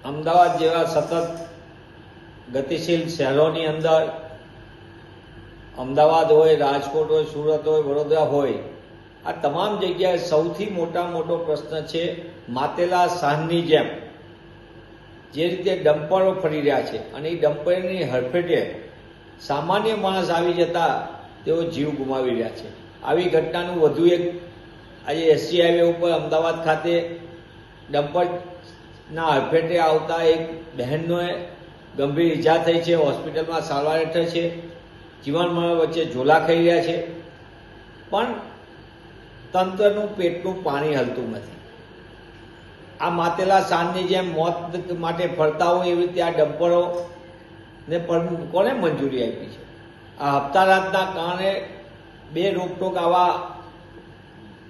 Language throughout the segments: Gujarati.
અમદાવાદ જેવા સતત ગતિશીલ શહેરોની અંદર અમદાવાદ હોય, રાજકોટ હોય, સુરત હોય, વડોદરા હોય, આ તમામ જગ્યાએ સૌથી મોટો પ્રશ્ન છે માતેલા સાંજની જેમ જે રીતે ડમ્પરો ફરી રહ્યા છે અને એ ડમ્પરની હડફેટે સામાન્ય માણસ આવી જતા તેઓ જીવ ગુમાવી રહ્યા છે. આવી ઘટનાનું વધુ એક આજે એસજી હાઈવે ઉપર અમદાવાદ ખાતે ડમ્પરના હડફેટે આવતા એક બહેનને ગંભીર ઈજા થઈ છે. હોસ્પિટલમાં સારવાર હેઠળ છે. જીવન મરણ વચ્ચે ઝોલા ખાઈ રહ્યા છે, પણ તંત્રનું પેટનું પાણી હલતું નથી. આ માતેલા સાંજની જેમ મોત માટે ફરતા હોય એવી રીતે આ ડમ્પરો ને પણ કોને મંજૂરી આપી છે? આ હપ્તારાતના કારણે બે રોકટોક આવા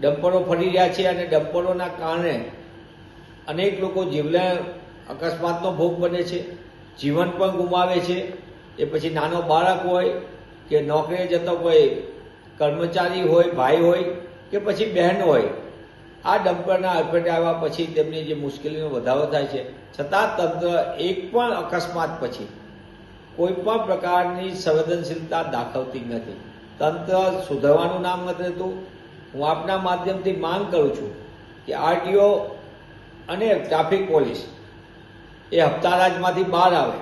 ડમ્પરો ફરી રહ્યા છે અને ડમ્પરોના કારણે અનેક લોકો જીવલેણ અકસ્માતનો ભોગ બને છે, જીવન પણ ગુમાવે છે. એ પછી નાનો બાળક હોય કે નોકરીએ જતો કોઈ કર્મચારી હોય, ભાઈ હોય કે પછી બહેન હોય, આ ડમ્પરના અડફેટે આવ્યા પછી તેમની જે મુશ્કેલીનો વધારો થાય છે. છતાં તંત્ર એક પણ અકસ્માત પછી કોઈ પણ પ્રકારની સંવેદનશીલતા દાખવતી નથી. તંત્ર સુધરવાનું નામ નથી લેતું. હું આપના માધ્યમથી માંગ કરું છું કે આરટીઓ અને ટ્રાફિક પોલીસ એ હપ્તારાજમાંથી બહાર આવે.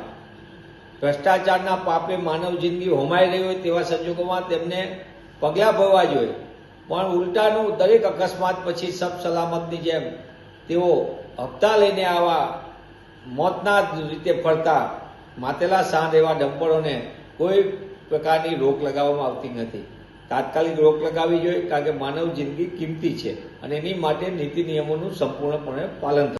ભ્રષ્ટાચારના પાપે માનવ જિંદગી હોમાઈ રહી હોય તેવા સંજોગોમાં તેમને પગલાં ભરવા જોઈએ, પણ ઉલટાનું દરેક અકસ્માત પછી સબ સલામતની જેમ તેઓ હપ્તા લઈને આવા મોતના રીતે ફરતા માતેલા સાંજ એવા ડમ્પરોને કોઈ પ્રકારની રોક લગાવવામાં આવતી નથી. તાત્કાલિક રોક લગાવવી જોઈએ, કારણ કે માનવ જિંદગી કિંમતી છે અને એની માટે નીતિ નિયમોનું સંપૂર્ણપણે પાલન થવું.